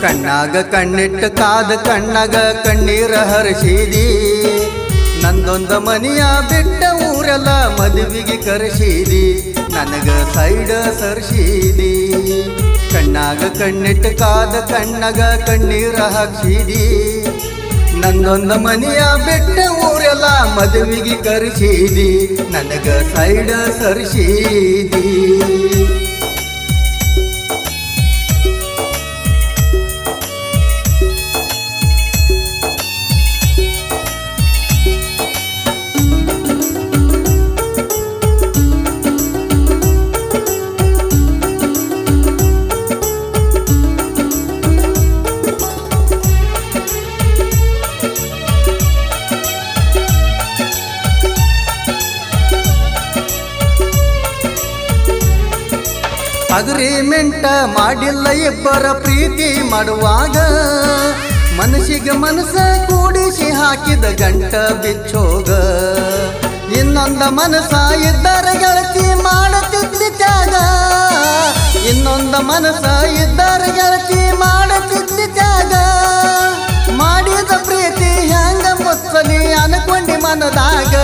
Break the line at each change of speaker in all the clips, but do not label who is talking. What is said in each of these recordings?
ಕಣ್ಣಾಗ ಕಣ್ಣಿಟ್ಟು ಕಾದ ಕಣ್ಣಾಗ ಕಣ್ಣೀರ ಹರಿಸಿದಿ ನಂದೊಂದ ಮನಿಯ ಬಿಟ್ಟ ಊರೆಲ್ಲ ಮದುವೆಗೆ ಕರೆಸಿದಿ ನನಗ ಸೈಡ ಸರ್ಸಿದಿ ಕಣ್ಣಾಗ ಕಣ್ಣಿಟ್ಟು ಕಾದ ಕಣ್ಣಾಗ ಕಣ್ಣೀರ ಹಾಕ್ಸಿದಿ ನಂದೊಂದ ಮನಿಯ ಬಿಟ್ಟ ಊರೆಲ್ಲ ಮದುವೆಗೆ ಕರೆಸಿದಿ ನನಗ ಸೈಡ ಸರ್ಸಿದಿ ಅಗ್ರಿಮೆಂಟ ಮಾಡಿಲ್ಲ ಇಬ್ಬರ ಪ್ರೀತಿ ಮಾಡುವಾಗ ಮನಸ್ಸಿಗೆ ಮನಸ್ಸ ಕೂಡಿಸಿ ಹಾಕಿದ ಗಂಟ ಬಿಚ್ಚೋಗ ಇನ್ನೊಂದ ಮನಸ್ಸ ಇದ್ದರ ಗೆಳತಿ ಮಾಡುತ್ತಿದ್ದ ತ್ಯಾಗ ಇನ್ನೊಂದ ಮನಸ್ಸ ಇದ್ದರ ಗೆಳತಿ ಮಾಡುತ್ತಿದ್ದ ತ್ಯಾಗ ಮಾಡಿದ ಪ್ರೀತಿ ಹೆಂಗ ಮುಚ್ಚಲಿ ಅನ್ಕೊಂಡಿ ಮನದಾಗ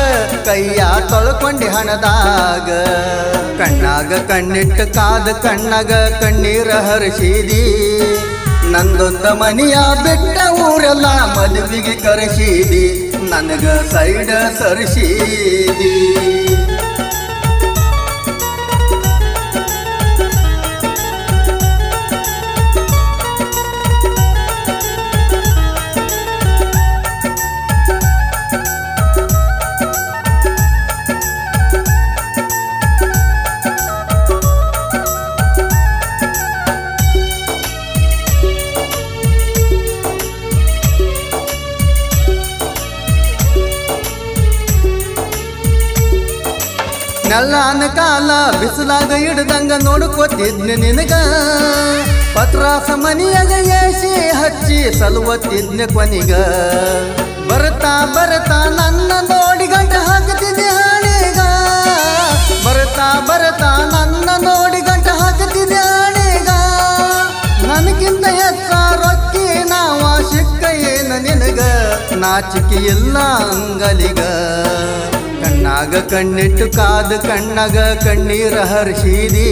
ಕೈಯ ತೊಳ್ಕೊಂಡಿ ಹಣದಾಗ ಕಣ್ಣಾಗ ಕಣ್ಣಿಟ್ಟು ಕಾದ ಕಣ್ಣಾಗ ಕಣ್ಣೀರ ಹರಿಸಿದಿ ನಂದೊಂದ ಮನಿಯ ಬಿಟ್ಟ ಊರೆಲ್ಲ ಮದುವೆಗೆ ಕರೆಸಿದಿ ನನಗ ಸೈಡ ಸರಿಸಿದಿ ನೆಲ್ಲಾನ ಕಾಲ ಬಿಸಿಲಾಗ ಹಿಡ್ದಂಗ ನೋಡ್ಕೋತಿದ್ನೆ ನಿನಗ ಪತ್ರಾಸ ಮನಿಯಾಗ ಏಸಿ ಹಚ್ಚಿ ಸಲುವತ್ತಿದ್ನೆ ಕೊನಿಗ ಬರ್ತಾ ಬರ್ತಾ ನನ್ನ ನೋಡಿ ಗಂಟ ಹಾಕತಿದ್ದೆ ಹಣಿಗ ಬರ್ತಾ ಬರ್ತಾ ನನ್ನ ನೋಡಿ ಗಂಟ ಹಾಕತಿದ್ದೆ ಹಣಿಗ ನನಗಿಂತ ಹೆಚ್ಚ ರೊಕ್ಕಿ ನಾವ ಸಿಕ್ಕ ಏನ ನಿನಗ ನಾಚಿಕೆ ಇಲ್ಲ ಅಂಗಲಿಗ ಕಣ್ಣಾಗ ಕಣ್ಣಿಟ್ಟು ಕಾದ ಕಣ್ಣಾಗ ಕಣ್ಣೀರ ಹರಿಸಿದಿ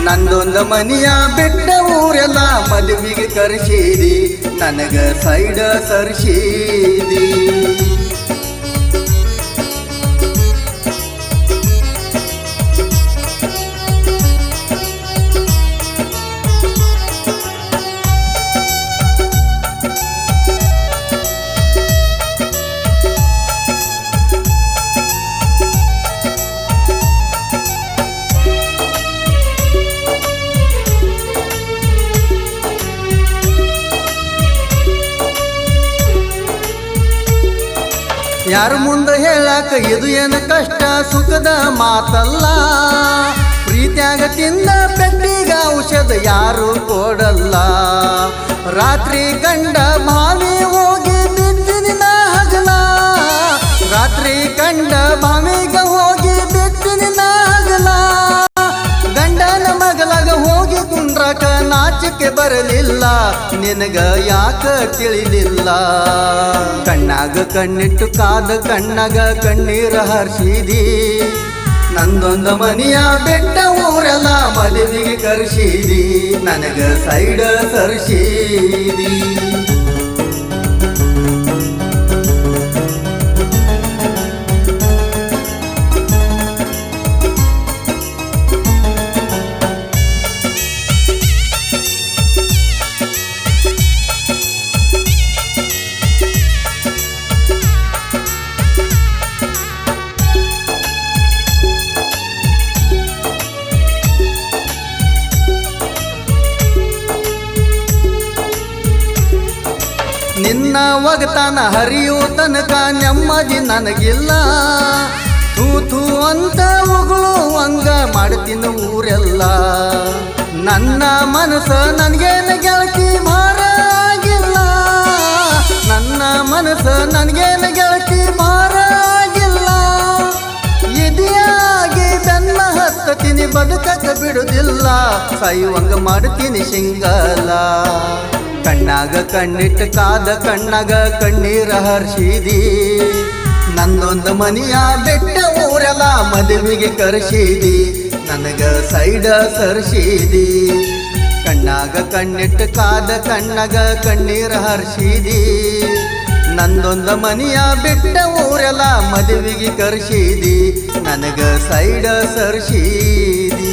ನಂದೊಂದ ಮನಿಯ ಬಿಟ್ಟ ಊರೆಲ್ಲ ಮದುವೆಗೆ ಕರೆಸಿದಿ ನನಗ ಸೈಡ ಸರ್ಸಿದಿ ಯಾರ ಮುಂದೆ ಹೇಳಾಕ ಇದು ಏನು ಕಷ್ಟ ಸುಖದ ಮಾತಲ್ಲ ಪ್ರೀತ್ಯಾಗ ತಿಂದ ಪೆಟ್ಟಿಗ ಔಷಧ ಯಾರು ಕೊಡಲ್ಲ ರಾತ್ರಿ ಕಂಡ ಭಾವಿ ಹೋಗಿ ಬಿತ್ತಿನ ಹಗಲ ರಾತ್ರಿ ಕಂಡ ಭಾವಿಗ ಹೋಗಿ ಬಿತ್ತಿನ ಹಗಲ ಗಂಡನ ಮಗಲಾಗ ಹೋಗಿ ಕುಂಡ್ರಕ ನಾಚಿಕೆ ಬರಲಿಲ್ಲ ನಿನಗ ಯಾಕ ತಿಳಿಲಿಲ್ಲ ಕಣ್ಣಾಗ ಕಣ್ಣಿಟ್ಟು ಕಾದ ಕಣ್ಣಾಗ ಕಣ್ಣೀರ ಹರಿಸಿದಿ ನಂದೊಂದ ಮನಿಯ ಬಿಟ್ಟ ಊರೆಲ್ಲ ಮದುವೆಗೆ ಕರೆಸಿದಿ ನನಗ ಸೈಡ ಸರ್ಸಿದಿ ನಿನ್ನ ಒಗತಾನ ಹರಿಯೋ ತನಕ ನೆಮ್ಮದಿ ನನಗಿಲ್ಲ ಥೂ ಥೂ ಅಂತ ಉಗುಳುವಂಗ ಮಾಡ್ತೀನಿ ಊರೆಲ್ಲ ನನ್ನ ಮನಸ್ಸ ನನಗೇನು ಗೆಳತಿ ಭಾರ ಆಗಿಲ್ಲ ನನ್ನ ಮನಸ್ಸ ನನಗೇನು ಗೆಳತಿ ಭಾರ ಆಗಿಲ್ಲ ಇದೆಯಾಗಿ ಬೆನ್ನ ಹತ್ತತಿ ಮಾಡ್ತೀನಿ ಬದುಕಕ ಬಿಡುದಿಲ್ಲ ಸಾಯುವಂಗ ಮಾಡ್ತೀನಿ ಸಿಂಗಲ ಕಣ್ಣಾಗ ಕಣ್ಣಿಟ್ಟು ಕಾದ ಕಣ್ಣಾಗ ಕಣ್ಣೀರ ಹರ್ಷಿದಿ ನನ್ನೊಂದು ಮನಿಯ ಬೆಟ್ಟ ಊರೆಲ್ಲ ಮದುವೆಗೆ ಕರ್ಸಿದಿ ನನಗ ಸೈಡ ಸರ್ಸಿದಿ ಕಣ್ಣಾಗ ಕಣ್ಣಿಟ್ಟು ಕಾದ ಕಣ್ಣಾಗ ಕಣ್ಣೀರ ಹರ್ಷಿದಿ ನಂದೊಂದು ಮನಿಯ ಬೆಟ್ಟ ಊರೆಲ್ಲ ಮದುವೆಗೆ ಕರ್ಸಿದಿ ನನಗ ಸೈಡ ಸರ್ಸಿದಿ